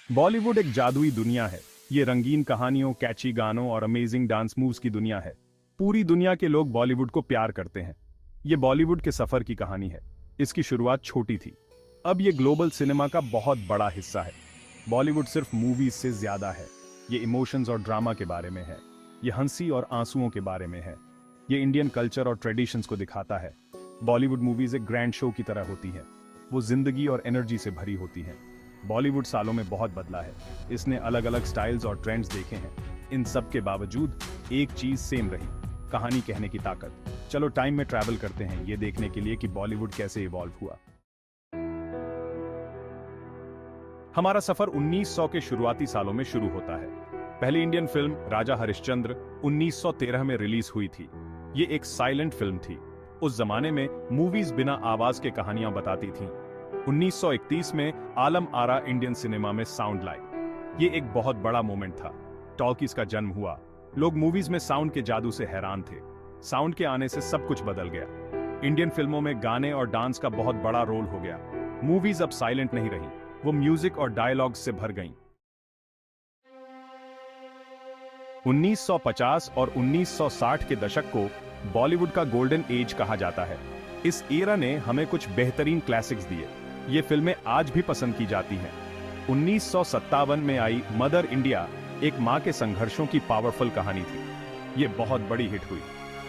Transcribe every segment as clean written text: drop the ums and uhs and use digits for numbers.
बॉलीवुड एक जादुई दुनिया है। ये रंगीन कहानियों, कैची गानों और अमेजिंग डांस मूव्स की दुनिया है। पूरी दुनिया के लोग बॉलीवुड को प्यार करते हैं। ये बॉलीवुड के सफर की कहानी है। इसकी शुरुआत छोटी थी, अब ये ग्लोबल सिनेमा का बहुत बड़ा हिस्सा है। बॉलीवुड सिर्फ मूवीज से ज्यादा है। ये इमोशंस और ड्रामा के बारे में है। ये हंसी और आंसुओं के बारे में है। ये इंडियन कल्चर और ट्रेडिशंस को दिखाता है। बॉलीवुड मूवीज एक ग्रैंड शो की तरह होती है। वो जिंदगी और एनर्जी से भरी होती हैं। बॉलीवुड सालों में बहुत बदला है। इसने अलग अलग स्टाइल्स और ट्रेंड्स देखे हैं। इन सब के बावजूद एक चीज सेम रही, कहानी कहने की ताकत। चलो टाइम में ट्रैवल करते हैं ये देखने के लिए कि बॉलीवुड कैसे इवॉल्व हुआ। हमारा सफर 1900 के शुरुआती सालों में शुरू होता है। पहली इंडियन फिल्म राजा हरिश्चंद्र 1913 में रिलीज हुई थी। ये एक साइलेंट फिल्म थी। उस जमाने में मूवीज बिना आवाज के कहानियां बताती थीं। 1931 में आलम आरा इंडियन सिनेमा में साउंड लाई। ये एक बहुत बड़ा मोमेंट था। टॉकीज का जन्म हुआ। लोग मूवीज में साउंड के जादू से हैरान थे। साउंड के आने से सब कुछ बदल गया। इंडियन फिल्मों में गाने और डांस का बहुत बड़ा रोल हो गया। मूवीज अब साइलेंट नहीं रही, वो म्यूजिक और डायलॉग्स से भर गईं। 1950 और 1960 के दशक को बॉलीवुड का गोल्डन एज कहा जाता है। इस एरा ने हमें कुछ बेहतरीन क्लासिक्स दिए। ये फिल्में आज भी पसंद की जाती हैं। 1957 में आई मदर इंडिया एक मां के संघर्षों की पावरफुल कहानी थी। ये बहुत बड़ी हिट हुई।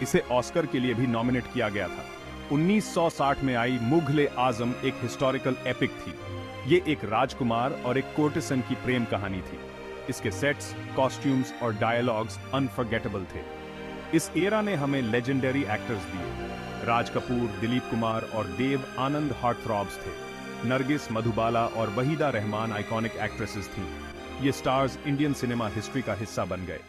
इसे ऑस्कर के लिए भी नॉमिनेट किया गया था। 1960 में आई मुगल आजम एक हिस्टोरिकल एपिक थी। ये एक राजकुमार और एक कोर्टिसन की प्रेम कहानी थी। इसके सेट्स, कॉस्ट्यूम्स और डायलॉग्स अनफॉरगेटेबल थे। इस एरा ने हमें लेजेंडरी एक्टर्स दिए। राज कपूर, दिलीप कुमार और देव आनंद हार्टथ्रॉब्स थे। नरगिस, मधुबाला और वहीदा रहमान आइकॉनिक एक्ट्रेसेस थीं। ये स्टार्स इंडियन सिनेमा हिस्ट्री का हिस्सा बन गए।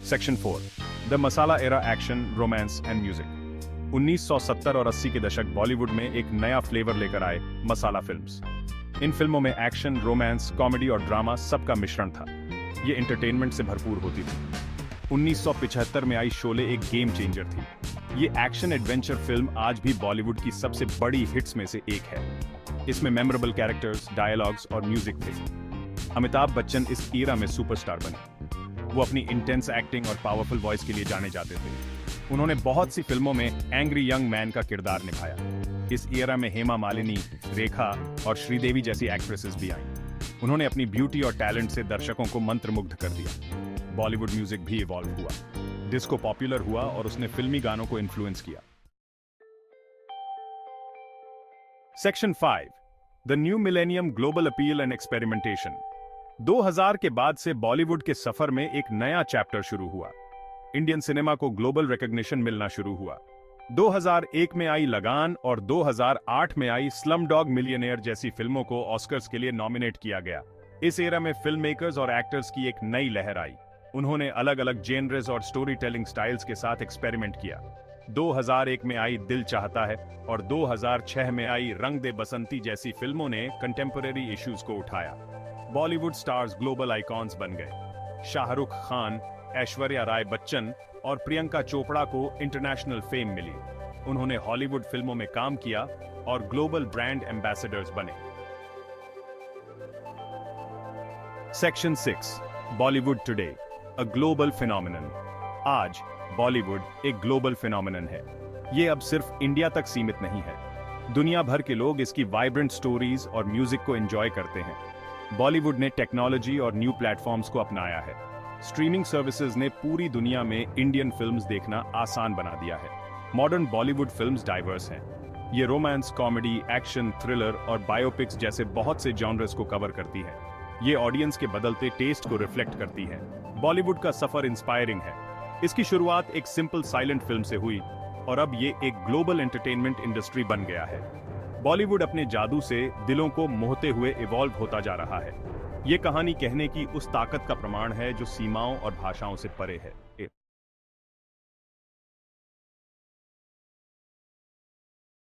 Section 4, the masala era action, romance and music. 1970 और 80 के दशक बॉलीवुड में एक नया फ्लेवर लेकर आए मसाला फिल्म्स। इन फिल्मों में एक्शन, रोमांस, कॉमेडी और ड्रामा सबका मिश्रण था। ये एंटरटेनमेंट से भरपूर होती थी। 1975 में आई शोले एक गेम चेंजर थी। ये एक्शन एडवेंचर फिल्म आज भी बॉलीवुड की सबसे बड़ी हिट्स में से एक है। इसमें मेमोरेबल कैरेक्टर्स, डायलॉग्स और म्यूजिक थे। अमिताभ बच्चन इस ईरा में सुपरस्टार बने। वो अपनी इंटेंस एक्टिंग और पावरफुल वॉइस के लिए जाने जाते थे। उन्होंने बहुत सी फिल्मों में एंग्री यंग मैन का किरदार निभाया। इस ईरा में हेमा मालिनी, रेखा और श्रीदेवी जैसी एक्ट्रेसेस भी आईं। उन्होंने अपनी ब्यूटी और टैलेंट से दर्शकों को मंत्रमुग्ध कर दिया। बॉलीवुड म्यूजिक भी इवॉल्व हुआ। डिस्को पॉपुलर हुआ और उसने फिल्मी गानों को इन्फ्लुएंस किया। Section 5, the new millennium, global appeal and experimentation. 2000 के बाद से बॉलीवुड के सफर में एक नया चैप्टर शुरू हुआ। इंडियन सिनेमा को ग्लोबल रिकॉग्निशन मिलना शुरू हुआ। 2001 में आई लगान और 2008 में आई स्लम डॉग मिलियनेयर जैसी फिल्मों को ऑस्कर्स के लिए नॉमिनेट किया गया। इस एरा में फिल्म मेकर्स और एक्टर्स की एक नई लहर आई। उन्होंने अलग अलग जेनर्स और स्टोरी टेलिंग स्टाइल्स के साथ एक्सपेरिमेंट किया। 2001 में आई दिल चाहता है और 2006 में आई रंग दे बसंती जैसी फिल्मों ने कंटेम्परेरी इश्यूज को उठाया। बॉलीवुड स्टार्स ग्लोबल आइकॉन्स बन गए। शाहरुख खान, ऐश्वर्या राय बच्चन और प्रियंका चोपड़ा को इंटरनेशनल फेम मिली। उन्होंने हॉलीवुड फिल्मों में काम किया और ग्लोबल ब्रांड एम्बेसडर्स बने। Section 6, Bollywood today, a global phenomenon. आज बॉलीवुड एक ग्लोबल फिनोमिनन है। ये अब सिर्फ इंडिया तक सीमित नहीं है। दुनिया भर के लोग इसकी वाइब्रेंट स्टोरीज और म्यूजिक को एंजॉय करते हैं। बॉलीवुड ने टेक्नोलॉजी और न्यू प्लेटफॉर्म्स को अपनाया है। स्ट्रीमिंग सर्विसेज ने पूरी दुनिया में इंडियन फिल्म्स देखना आसान बना दिया है। मॉडर्न बॉलीवुड फिल्म्स डाइवर्स हैं। ये रोमांस, कॉमेडी, एक्शन, थ्रिलर और बायोपिक्स जैसे बहुत से जॉनर्स को कवर करती है। ये ऑडियंस के बदलते टेस्ट को रिफ्लेक्ट करती है। बॉलीवुड का सफर इंस्पायरिंग है। इसकी शुरुआत एक सिंपल साइलेंट फिल्म से हुई और अब ये एक ग्लोबल एंटरटेनमेंट इंडस्ट्री बन गया है। बॉलीवुड अपने जादू से दिलों को मोहते हुए इवॉल्व होता जा रहा है। ये कहानी कहने की उस ताकत का प्रमाण है जो सीमाओं और भाषाओं से परे है।